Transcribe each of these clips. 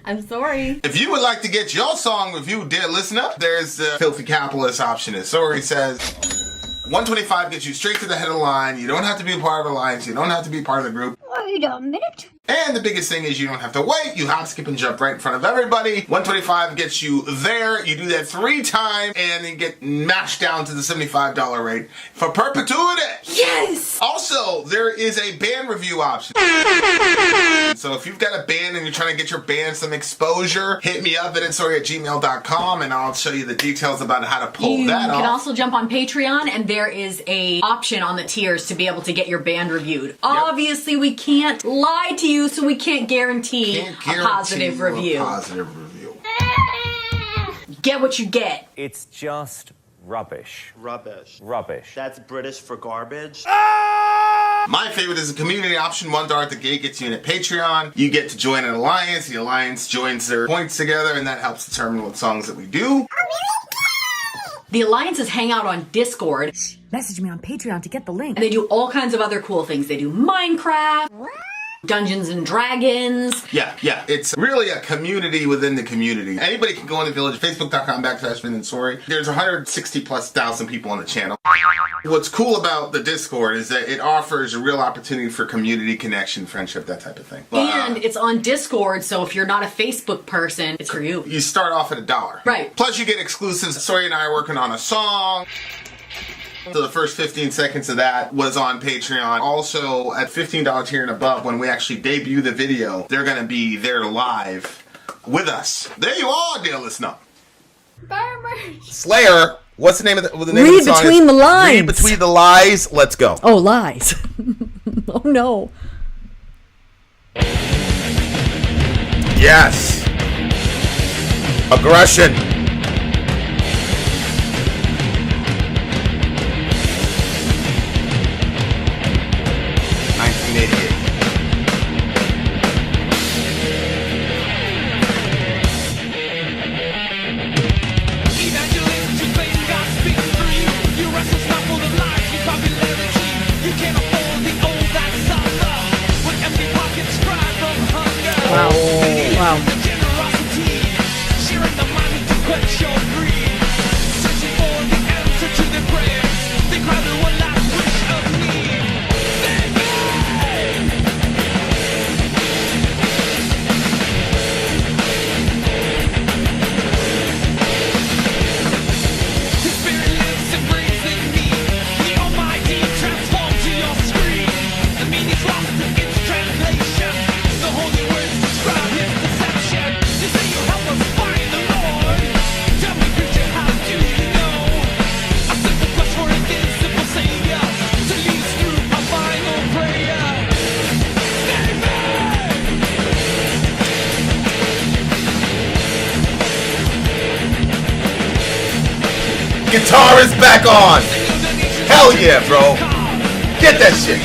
I'm sorry. If you would like to get your song reviewed, dear listener, there's the filthy capitalist option. As Sori says, 125 gets you straight to the head of the line. You don't have to be a part of the alliance. You don't have to be part of the group. Wait a minute. And the biggest thing is you don't have to wait. You hop, skip, and jump right in front of everybody. 125 gets you there. You do that 3 times, and then get mashed down to the $75 rate for perpetuity. Yes! Also, there is a band review option. So if you've got a band and you're trying to get your band some exposure, hit me up at vinsori@gmail.com, and I'll show you the details about how to pull that off. You can also jump on Patreon, and there is a option on the tiers to be able to get your band reviewed. Yep. Obviously, we can't lie to you, so we can't guarantee a positive review. Get what you get. It's just rubbish. Rubbish. Rubbish. That's British for garbage. My favorite is the community option. $1 at the gate gets you in at Patreon. You get to join an alliance. The alliance joins their points together, and that helps determine what songs that we do. The alliances hang out on Discord. Message me on Patreon to get the link. And they do all kinds of other cool things. They do Minecraft, Dungeons and Dragons. Yeah. It's really a community within the community. Anybody can go on the Village, facebook.com/Vin and Sori. There's 160,000+ people on the channel. What's cool about the Discord is that it offers a real opportunity for community connection, friendship, that type of thing. And it's on Discord, so if you're not a Facebook person, it's for you. You start off at $1. Right. Plus you get exclusives. Sori and I are working on a song. So the first 15 seconds of that was on Patreon. Also, at $15 tier and above, when we actually debut the video, they're going to be there live with us. There you are, dear listener. Slayer, what's the name of the name Read of the song? Between the Lines. Read Between the Lies. Let's go. Oh, lies. Oh, no. Yes. Aggression. 1988. Wow. Wow. Guitar is back on! Hell yeah, bro! Get that shit!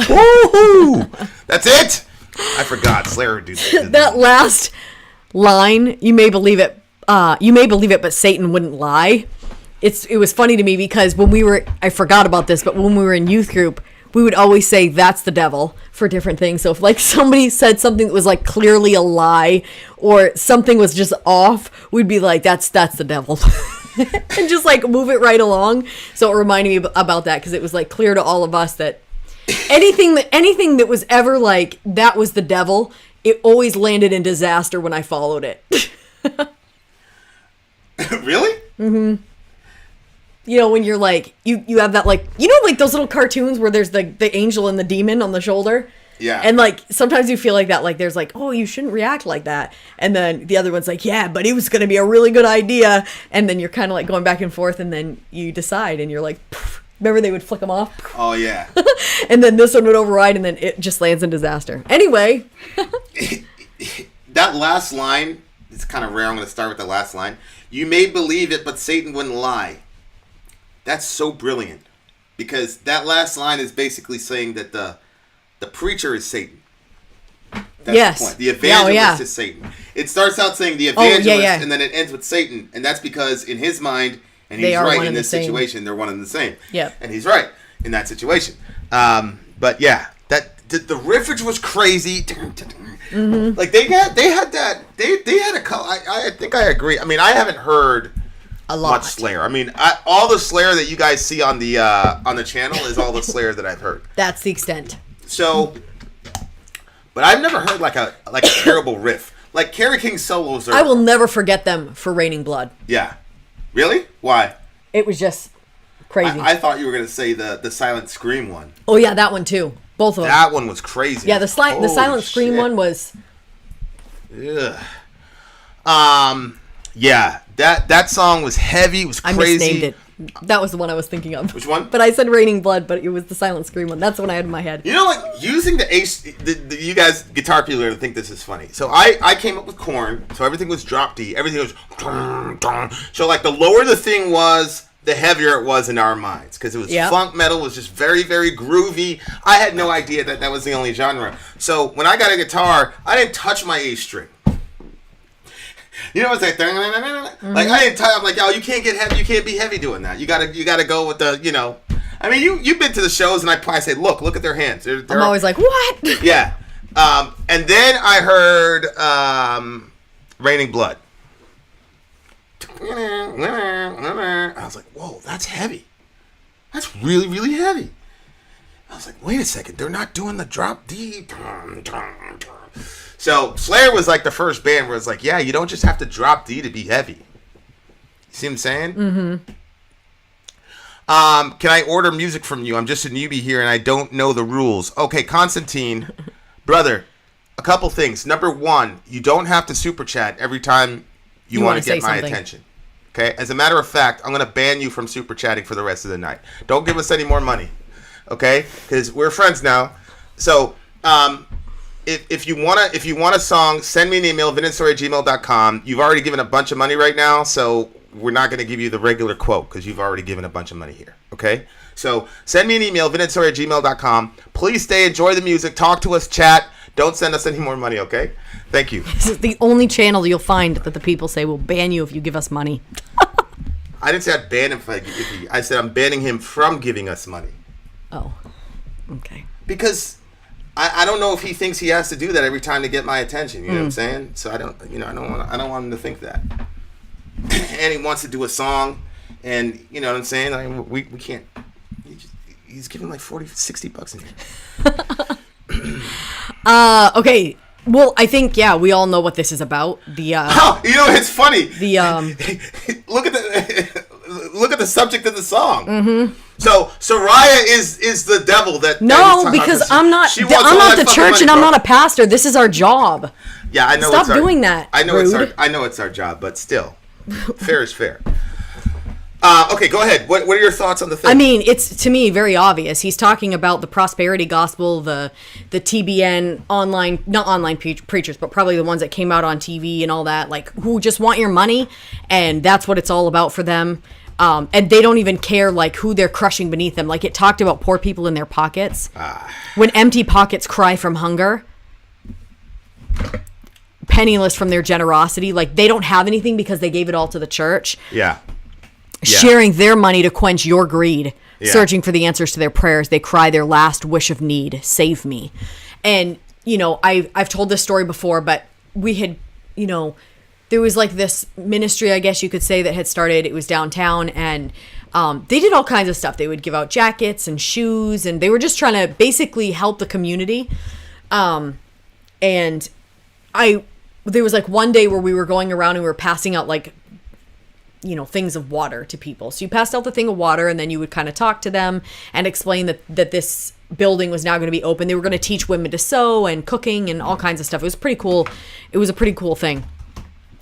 Woohoo! That's it. I forgot Slayer did That last line, you may believe it, but Satan wouldn't lie. It was funny to me because I forgot about this, but when we were in youth group, we would always say that's the devil for different things. So if like somebody said something that was like clearly a lie or something was just off, we'd be like, that's the devil. And just like move it right along. So it reminded me about that because it was like clear to all of us that anything that was ever like that was the devil, it always landed in disaster when I followed it. Really? Mm-hmm. You know, when you're like, you have that like, you know, like those little cartoons where there's the angel and the demon on the shoulder? Yeah. And like, sometimes you feel like that, like there's like, oh, you shouldn't react like that. And then the other one's like, yeah, but it was going to be a really good idea. And then you're kind of like going back and forth and then you decide and you're like, poof. Remember they would flick them off? Oh, yeah. And then this one would override and then it just lands in disaster. Anyway. That last line, it's kind of rare. I'm going to start with the last line. You may believe it, but Satan wouldn't lie. That's so brilliant. Because that last line is basically saying that the preacher is Satan. That's the point. The evangelist is Satan. It starts out saying the evangelist, and then it ends with Satan. And that's because in his mind, and he's right in this situation, they're one and the same. Yep. And he's right in that situation. But yeah, the riffage was crazy. Mm-hmm. Like they had a color. I think I agree. I mean, I haven't heard a lot much Slayer. I mean, all the Slayer that you guys see on the channel is all the Slayer that I've heard. That's the extent. So, but I've never heard like a terrible riff. Like Kerry King's solos are. I will never forget them for Raining Blood. Yeah. Really? Why? It was just crazy. I thought you were going to say the Silent Scream one. Oh yeah, that one too. Both of them. That one was crazy. Yeah, the Silent Scream one was. Ugh. Yeah, that song was heavy. It was crazy. I misnamed it. That was the one I was thinking of. Which one? But I said Raining Blood, but it was the Silent Scream one. That's the one I had in my head. You know, like using you guys guitar people are gonna think this is funny. So I came up with Korn, so everything was drop D. Everything was so like the lower the thing was, the heavier it was in our minds because it was funk metal, was just very, very groovy. I had no idea that was the only genre. So when I got a guitar, I didn't touch my A string. You know what's like? Mm-hmm. Like I didn't. I'm like, yo, you can't get heavy. You can't be heavy doing that. You gotta go with the. You know, I mean, you've been to the shows, and I say, look at their hands. They're I'm always like, what? Yeah. And then I heard Raining Blood. I was like, whoa, that's heavy. That's really, really heavy. I was like, wait a second, they're not doing the drop D. So Slayer was like the first band where it's like, yeah, you don't just have to drop D to be heavy. You see what I'm saying? Mm-hmm. Can I order music from you? I'm just a newbie here and I don't know the rules. Okay, Constantine, brother, a couple things. Number one, you don't have to super chat every time you want to get my attention. Okay? As a matter of fact, I'm going to ban you from super chatting for the rest of the night. Don't give us any more money. Okay? Because we're friends now. So, if you want a song, send me an email, vinandsori@gmail.com. You've already given a bunch of money right now, so we're not going to give you the regular quote because you've already given a bunch of money here. Okay? So, send me an email, vinandsori@gmail.com. Please stay, enjoy the music, talk to us, chat. Don't send us any more money, okay? Thank you. This is the only channel you'll find that the people say will ban you if you give us money. I didn't say I'd ban him I said I'm banning him from giving us money. Oh, okay. Because I don't know if he thinks he has to do that every time to get my attention. You know what I'm saying? So I don't want him to think that. And he wants to do a song, and you know what I'm saying? I mean, we can't. He's giving like $40-$60 in here. Okay. Well, I think we all know what this is about. You know, it's funny. Look at the subject of the song. Mm-hmm. So Soraya is the devil that. No, because I'm not the church and I'm not a pastor. This is our job. Yeah, I know. Stop doing that. I know it's our job, but still, fair is fair. Okay, go ahead. What are your thoughts on the thing? I mean, it's, to me, very obvious. He's talking about the prosperity gospel, the TBN online, not online preachers, but probably the ones that came out on TV and all that, like, who just want your money, and that's what it's all about for them. And they don't even care, like, who they're crushing beneath them. Like, it talked about poor people in their pockets. When empty pockets cry from hunger, penniless from their generosity, like, they don't have anything because they gave it all to the church. Yeah. Sharing their money to quench your greed, searching for the answers to their prayers. They cry their last wish of need, save me. And, you know, I've told this story before, but we had, you know, there was like this ministry, I guess you could say, that had started. It was downtown, and they did all kinds of stuff. They would give out jackets and shoes, and they were just trying to basically help the community. And there was like one day where we were going around and we were passing out, like, you know, things of water to people. So you passed out the thing of water, and then you would kind of talk to them and explain that this building was now going to be open. They were going to teach women to sew and cooking and all kinds of stuff. It was pretty cool. It was a pretty cool thing.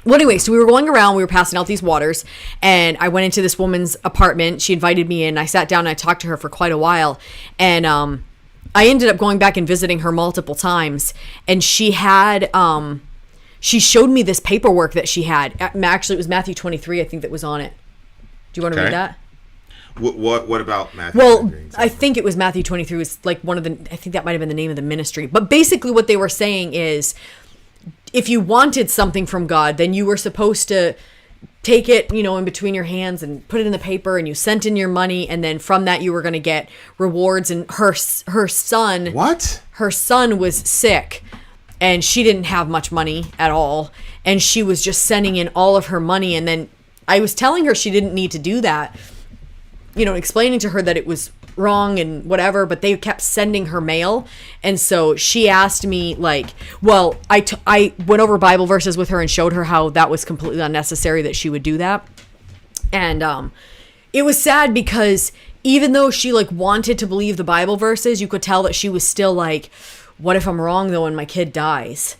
Well, anyway, so we were going around, we were passing out these waters, and I went into this woman's apartment. She invited me in. I sat down and I talked to her for quite a while. And I ended up going back and visiting her multiple times. And she had... she showed me this paperwork that she had. Actually, it was Matthew 23, I think, that was on it. Do you want to read that? What about Matthew 23? Well, I think it was Matthew 23. It was like one of the... I think that might have been the name of the ministry. But basically what they were saying is, if you wanted something from God, then you were supposed to take it, you know, in between your hands and put it in the paper, and you sent in your money, and then from that you were going to get rewards. And her son... What? Her son was sick. And she didn't have much money at all. And she was just sending in all of her money. And then I was telling her she didn't need to do that. You know, explaining to her that it was wrong and whatever. But they kept sending her mail. And so she asked me, like, well, I went over Bible verses with her and showed her how that was completely unnecessary, that she would do that. And it was sad because even though she, like, wanted to believe the Bible verses, you could tell that she was still like... What if I'm wrong, though, and my kid dies?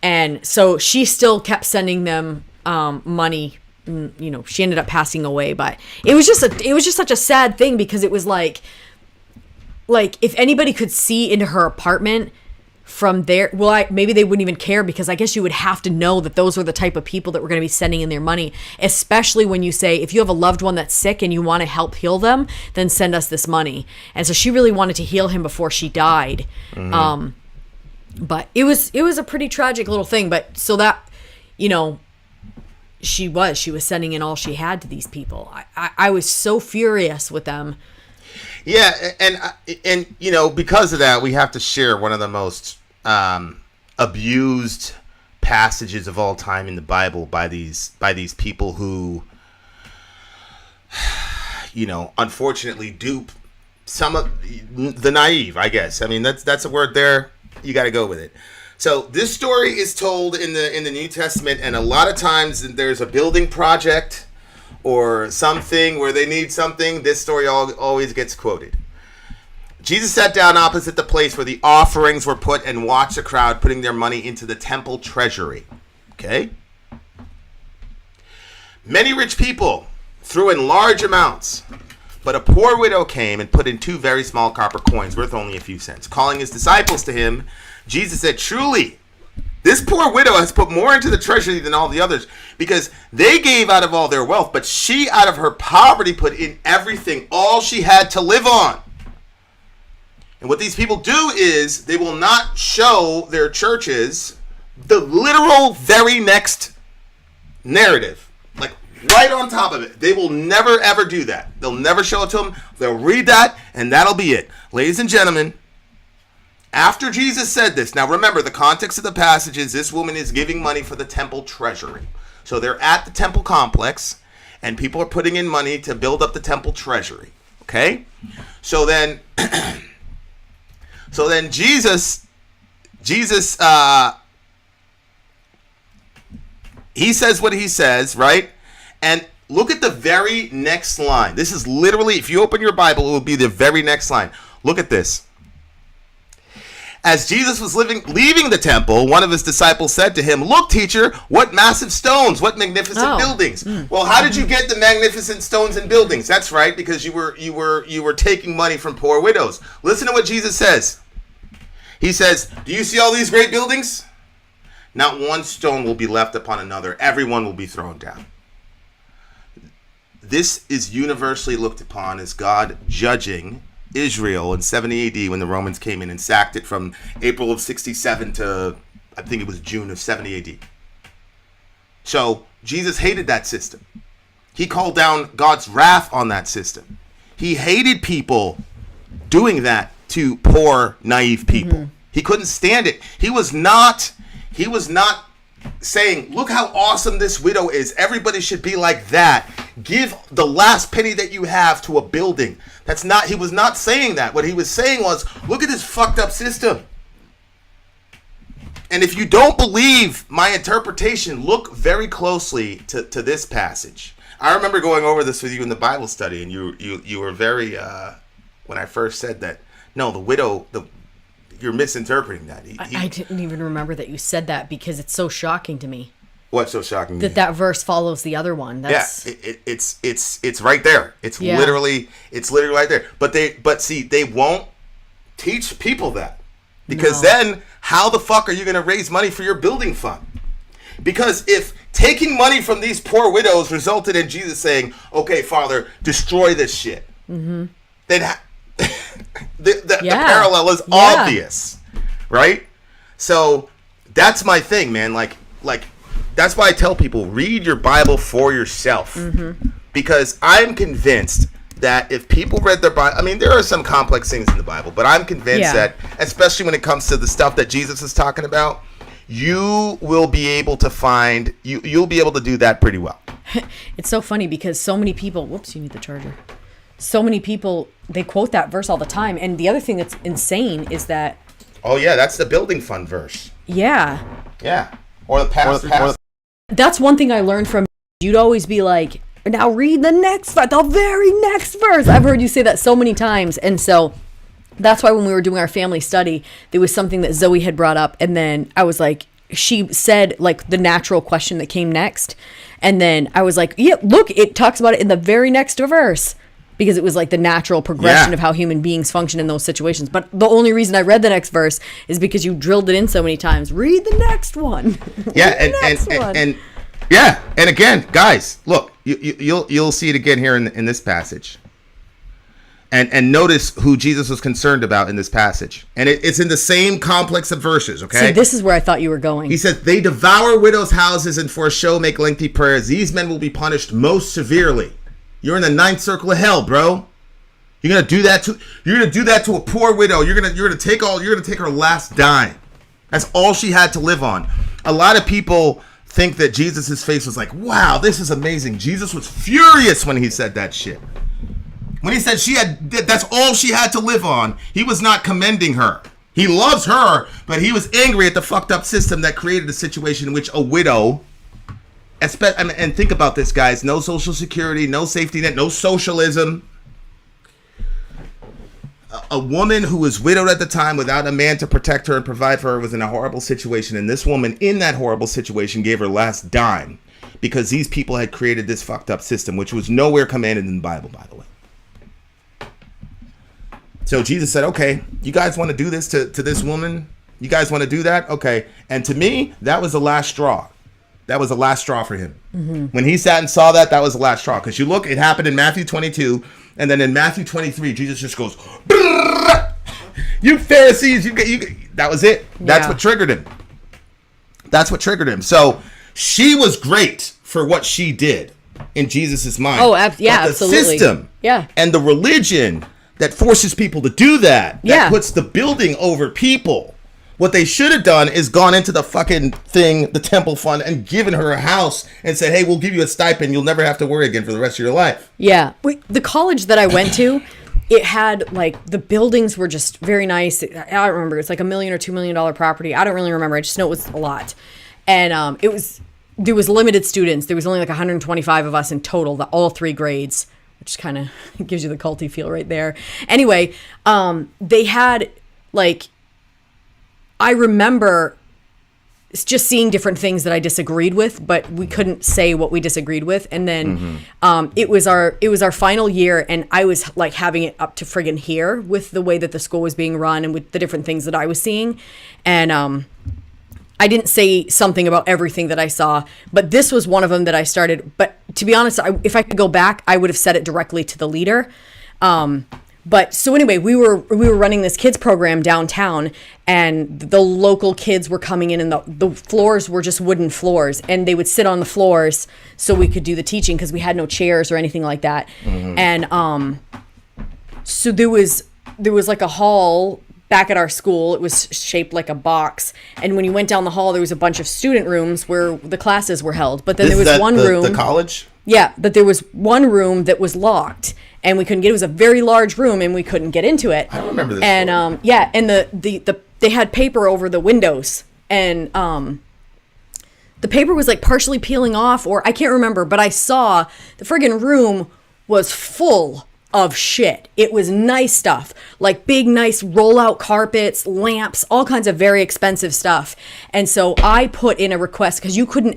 And so she still kept sending them money. You know, she ended up passing away, but it was just such a sad thing, because it was like if anybody could see into her apartment from there, well, maybe they wouldn't even care, because I guess you would have to know that those were the type of people that were going to be sending in their money, especially when you say, if you have a loved one that's sick and you want to help heal them, then send us this money. And so she really wanted to heal him before she died. Mm-hmm. But it was a pretty tragic little thing. But so that, you know, she was sending in all she had to these people. I was so furious with them. Yeah, and you know, because of that, we have to share one of the most abused passages of all time in the Bible by these people who, you know, unfortunately dupe some of the naive, I guess. I mean, that's a word there. You got to go with it. So this story is told in the New Testament, and a lot of times there's a building project or something where they need something. This story always gets quoted. Jesus sat down opposite the place where the offerings were put and watched the crowd putting their money into the temple treasury. Okay? Many rich people threw in large amounts, but a poor widow came and put in 2 very small copper coins worth only a few cents. Calling his disciples to him, Jesus said, "Truly, this poor widow has put more into the treasury than all the others, because they gave out of all their wealth, but she out of her poverty put in everything, all she had to live on." And what these people do is they will not show their churches the literal very next narrative, like right on top of it. They will never ever do that. They'll never show it to them. They'll read that, and that'll be it. Ladies and gentlemen, after Jesus said this, now remember the context of the passage is this woman is giving money for the temple treasury. So they're at the temple complex, and people are putting in money to build up the temple treasury. Okay? So then Jesus, he says what he says, right? And look at the very next line. This is literally, if you open your Bible, it will be the very next line. Look at this. As Jesus was leaving the temple, one of his disciples said to him, "Look, teacher, what massive stones, what magnificent buildings." Well, how did you get the magnificent stones and buildings? That's right, because you were taking money from poor widows. Listen to what Jesus says. He says, "Do you see all these great buildings? Not one stone will be left upon another. Everyone will be thrown down." This is universally looked upon as God judging Israel in 70 AD when the Romans came in and sacked it from April of 67 to, I think it was June of 70 AD. So Jesus hated that system. He called down God's wrath on that system. He hated people doing that to poor, naive people. He couldn't stand it. He was not saying, "Look how awesome this widow is. Everybody should be like that. Give the last penny that you have to a building." He was not saying that. What he was saying was, look at this fucked up system. And if you don't believe my interpretation, look very closely to this passage. I remember going over this with you in the Bible study, and you were very, when I first said that, no, the widow, you're misinterpreting that. I didn't even remember that you said that because it's so shocking to me. What's so shocking? That verse follows the other one. That's... Yeah, it's right there. It's literally right there. But they won't teach people that, because then how the fuck are you going to raise money for your building fund? Because if taking money from these poor widows resulted in Jesus saying, "Okay, Father, destroy this shit," then the parallel is obvious, right? So that's my thing, man. Like that's why I tell people, read your Bible for yourself, because I'm convinced that if people read their Bible, I mean, there are some complex things in the Bible, but I'm convinced that, especially when it comes to the stuff that Jesus is talking about, you will be able to find, you'll be able to do that pretty well. It's so funny because so many people, you need the charger. So many people, they quote that verse all the time. And the other thing that's insane is that... Oh, yeah, that's the building fund verse. Yeah. Yeah. Or the past. That's one thing I learned from... You'd always be like, now read the very next verse. I've heard you say that so many times. And so that's why when we were doing our family study, there was something that Zoe had brought up. And then I was like, she said like the natural question that came next. And then I was like, yeah, look, it talks about it in the very next verse. Because it was like the natural progression of how human beings function in those situations. But the only reason I read the next verse is because you drilled it in so many times. Read the next one. Yeah, and yeah, and again, guys, look, you'll see it again here in this passage. And notice who Jesus was concerned about in this passage. And it's in the same complex of verses, okay? See, this is where I thought you were going. He says, "They devour widows' houses and for a show make lengthy prayers. These men will be punished most severely." You're in the ninth circle of hell, bro. You're gonna do that to a poor widow. You're gonna take her last dime. That's all she had to live on. A lot of people think that Jesus' face was like, wow, this is amazing. Jesus was furious when he said that shit. When he said that's all she had to live on, he was not commending her. He loves her, but he was angry at the fucked up system that created a situation in which a widow, and think about this, guys, no social security, no safety net, no socialism. A woman who was widowed at the time without a man to protect her and provide for her was in a horrible situation. And this woman in that horrible situation gave her last dime because these people had created this fucked up system, which was nowhere commanded in the Bible, by the way. So Jesus said, okay, you guys want to do this to this woman? You guys want to do that? Okay. And to me, that was the last straw. That was the last straw for him. Mm-hmm. When he sat and saw that was the last straw. Because you look, it happened in Matthew 22. And then in Matthew 23, Jesus just goes, you Pharisees, you that was it. That's what triggered him. That's what triggered him. So she was great for what she did in Jesus' mind. Oh, yeah, but absolutely. The system and the religion that forces people to do that puts the building over people. What they should have done is gone into the fucking thing, the temple fund, and given her a house and said, hey, we'll give you a stipend. You'll never have to worry again for the rest of your life. Yeah. The college that I went to, it had, like, the buildings were just very nice. I don't remember. It's like $1 million or $2 million property. I don't really remember. I just know it was a lot. And there was limited students. There was only like 125 of us in total, all 3 grades, which kind of gives you the culty feel right there. Anyway, they had, like, I remember just seeing different things that I disagreed with, but we couldn't say what we disagreed with. And then it was our final year, and I was like having it up to friggin' here with the way that the school was being run and with the different things that I was seeing. And I didn't say something about everything that I saw, but this was one of them that I started. But to be honest, if I could go back, I would have said it directly to the leader. But so anyway, we were running this kids program downtown, and the local kids were coming in, and the floors were just wooden floors, and they would sit on the floors so we could do the teaching because we had no chairs or anything like that. And so there was like a hall back at our school. It was shaped like a box, and when you went down the hall, there was a bunch of student rooms where the classes were held. But then there was one room. The college. Yeah, but there was one room that was locked, and we couldn't get. It was a very large room, and we couldn't get into it. I don't remember this. And yeah, and they had paper over the windows, and the paper was like partially peeling off, or I can't remember. But I saw the friggin' room was full of shit. It was nice stuff, like big, nice rollout carpets, lamps, all kinds of very expensive stuff. And so I put in a request because you couldn't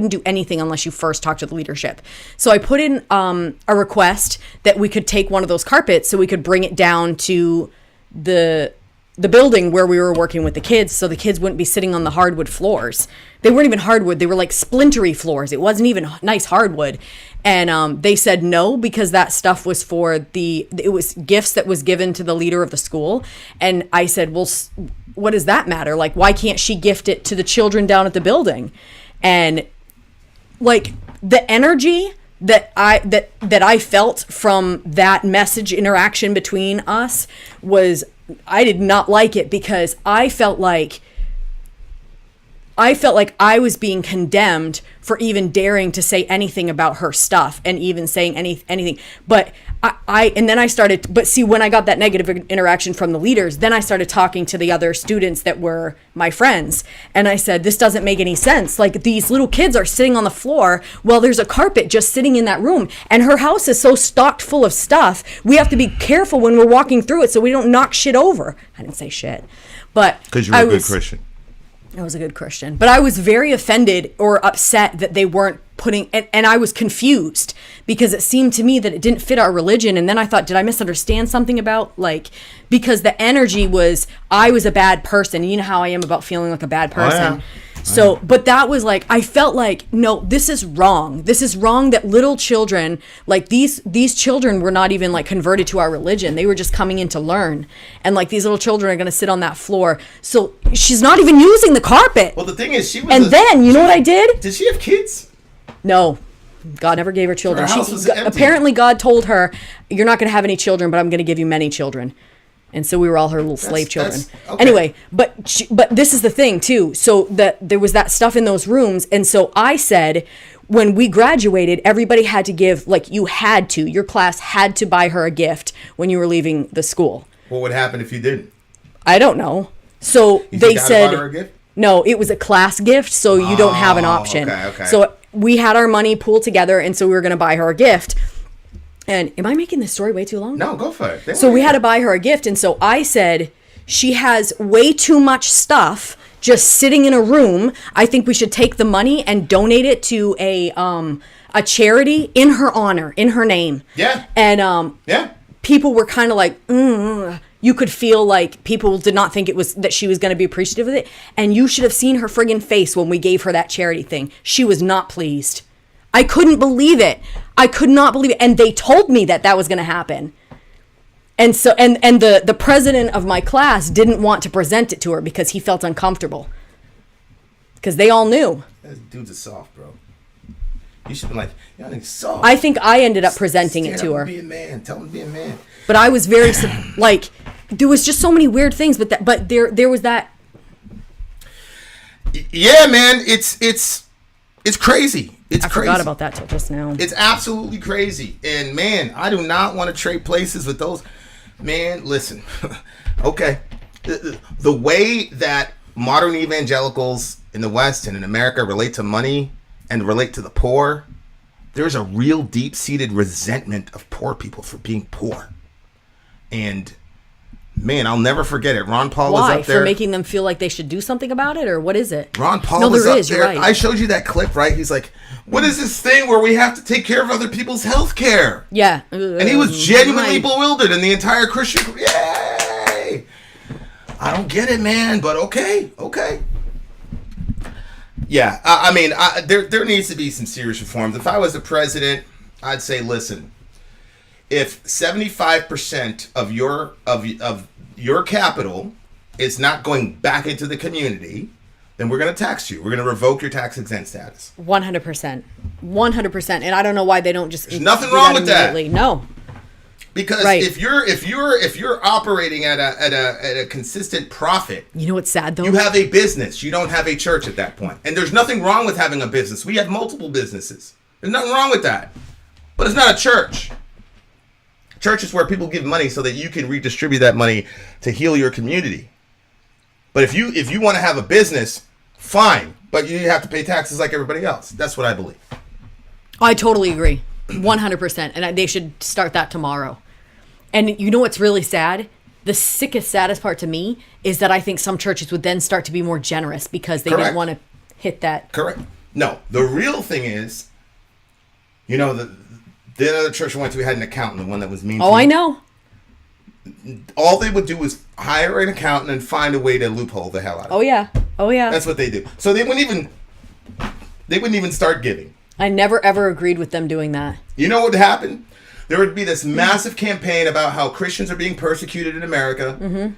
do anything unless you first talked to the leadership. So I put in a request that we could take one of those carpets so we could bring it down to the building where we were working with the kids, so the kids wouldn't be sitting on the hardwood floors. They weren't even hardwood. They were like splintery floors. It wasn't even nice hardwood. And they said no, because that stuff was it was gifts that was given to the leader of the school. And I said, well, what does that matter? Like, why can't she gift it to the children down at the building? And like the energy that I felt from that message interaction between us was, I did not like it, because I felt like I was being condemned for even daring to say anything about her stuff and even saying anything. But but see, when I got that negative interaction from the leaders, then I started talking to the other students that were my friends. And I said, this doesn't make any sense. Like, these little kids are sitting on the floor while there's a carpet just sitting in that room. And her house is so stocked full of stuff. We have to be careful when we're walking through it so we don't knock shit over. I didn't say shit. But because you were a good Christian. I was a good Christian, but I was very offended or upset that they weren't putting, and I was confused because it seemed to me that it didn't fit our religion. And then I thought, did I misunderstand something about, like, because the energy was, I was a bad person. You know how I am about feeling like a bad person. Oh, yeah. So, but that was like, I felt like, no, this is wrong. This is wrong that little children, like these children were not even like converted to our religion. They were just coming in to learn. And like, these little children are going to sit on that floor. So she's not even using the carpet. Well, the thing is, she was. And then, you know what I did? Did she have kids? No. God never gave her children. Her house was empty. Apparently God told her, you're not going to have any children, but I'm going to give you many children. And so we were all her little slave children. Okay. Anyway, but this is the thing too. So there was that stuff in those rooms. And so I said, when we graduated, everybody had to give, like, your class had to buy her a gift when you were leaving the school. What would happen if you didn't? I don't know. So they said, buy her a gift? No, it was a class gift. So you don't have an option. Okay. So we had our money pooled together. And so we were going to buy her a gift. And am I making this story way too long? No, go for it. So we had to buy her a gift. And so I said, she has way too much stuff just sitting in a room. I think we should take the money and donate it to a charity in her honor, in her name. Yeah. And yeah, people were kind of like, you could feel like people did not think it was that she was going to be appreciative of it. And you should have seen her friggin' face when we gave her that charity thing. She was not pleased. I couldn't believe it. I could not believe it. And they told me that was going to happen. And so, and the president of my class didn't want to present it to her because he felt uncomfortable. Because they all knew. That dude's a soft, bro. You should be like, yeah, he's soft. I think I ended up presenting it to her. Be a man. Tell him to be a man. But I was very, like, there was just so many weird things. But there was that. Yeah, man. It's crazy. I forgot about that till just now. It's absolutely crazy. And man, I do not want to trade places with those. Man, listen. Okay. The way that modern evangelicals in the West and in America relate to money and relate to the poor, there's a real deep-seated resentment of poor people for being poor. And Man, I'll never forget it. Ron Paul was Why? up there. For making them feel like they should do something about it, or what is it? Ron Paul No, was there up is, there. you're right. I showed you that clip, right? He's like, what is this thing where we have to take care of other people's health care? Yeah. And he was genuinely bewildered, and the entire Christian group, yay! I don't get it, man, but okay. Yeah, I mean, there needs to be some serious reforms. If I was the president, I'd say, listen, if 75% of your capital is not going back into the community, then we're going to tax you. We're going to revoke your tax exempt status. 100%. 100%. And I don't know why they don't just. There's nothing wrong with that. No. Because Right. if you're operating at a consistent profit, You know what's sad though? you have a business. You don't have a church at that point. And there's nothing wrong with having a business. We have multiple businesses. There's nothing wrong with that. But it's not a church. Church is where people give money so that you can redistribute that money to heal your community. But if you want to have a business, fine. But you have to pay taxes like everybody else. That's what I believe. I totally agree. 100%. And they should start that tomorrow. And you know what's really sad? The saddest part to me is that I think some churches would then start to be more generous because they Correct. didn't want to hit that. Correct. No, the real thing is, the other church I went to, we had an accountant, the one that was mean to Oh, me. I know. All they would do was hire an accountant and find a way to loophole the hell out of it. Oh, yeah. Oh, yeah. That's what they do. So they wouldn't even start giving. I never, ever agreed with them doing that. You know what would happen? There would be this massive campaign about how Christians are being persecuted in America. Mm-hmm.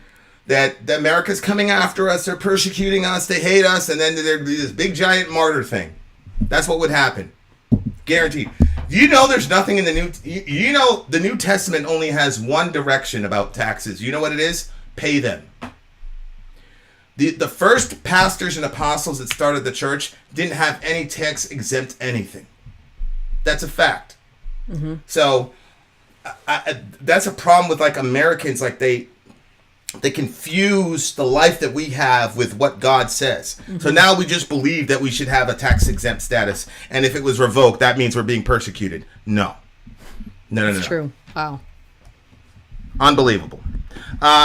That America's coming after us. They're persecuting us. They hate us. And then there'd be this big giant martyr thing. That's what would happen. Guaranteed. You know there's nothing in the the New Testament only has one direction about taxes. You know what it is? Pay them. The first pastors and apostles that started the church didn't have any tax exempt anything. That's a fact. Mm-hmm. So that's a problem with like Americans. Like they confuse the life that we have with what God says. Mm-hmm. So now we just believe that we should have a tax exempt status. And if it was revoked, that means we're being persecuted. No. That's true. Wow. Unbelievable.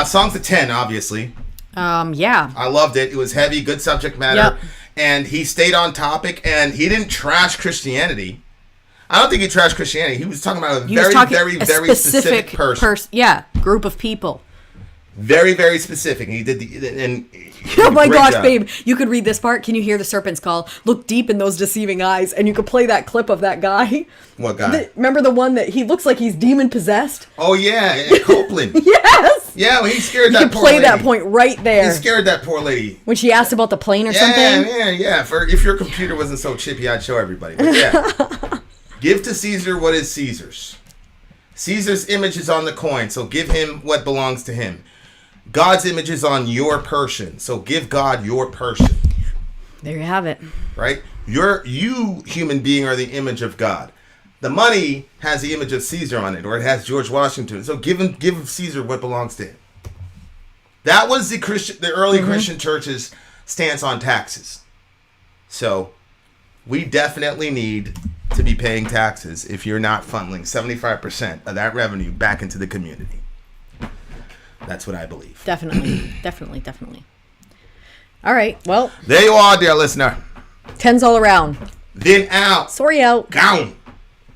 Songs of 10, obviously. Yeah. I loved it. It was heavy, good subject matter. Yep. And he stayed on topic, and he didn't trash Christianity. I don't think he trashed Christianity. He was talking about a very specific person. Group of people. Very, very specific. And he did Oh my gosh, babe. You could read this part. Can you hear the serpent's call? Look deep in those deceiving eyes. And you could play that clip of that guy. What guy? Remember the one that he looks like he's demon possessed? Oh, yeah. Copeland. Yes. Yeah, well, he scared that poor lady. You could play that point right there. He scared that poor lady. When she asked about the plane or something? Yeah. If your computer wasn't so chippy, I'd show everybody. But yeah. Give to Caesar what is Caesar's. Caesar's image is on the coin, so give him what belongs to him. God's image is on your person, so give God your person. There you have it. Right? You, human being, are the image of God. The money has the image of Caesar on it, or it has George Washington. So give Caesar what belongs to him. That was the early Christian church's stance on taxes. So we definitely need to be paying taxes if you're not funneling 75% of that revenue back into the community. That's what I believe. Definitely. All right. Well. There you are, dear listener. 10s all around. Vin out. Sori out. Gone.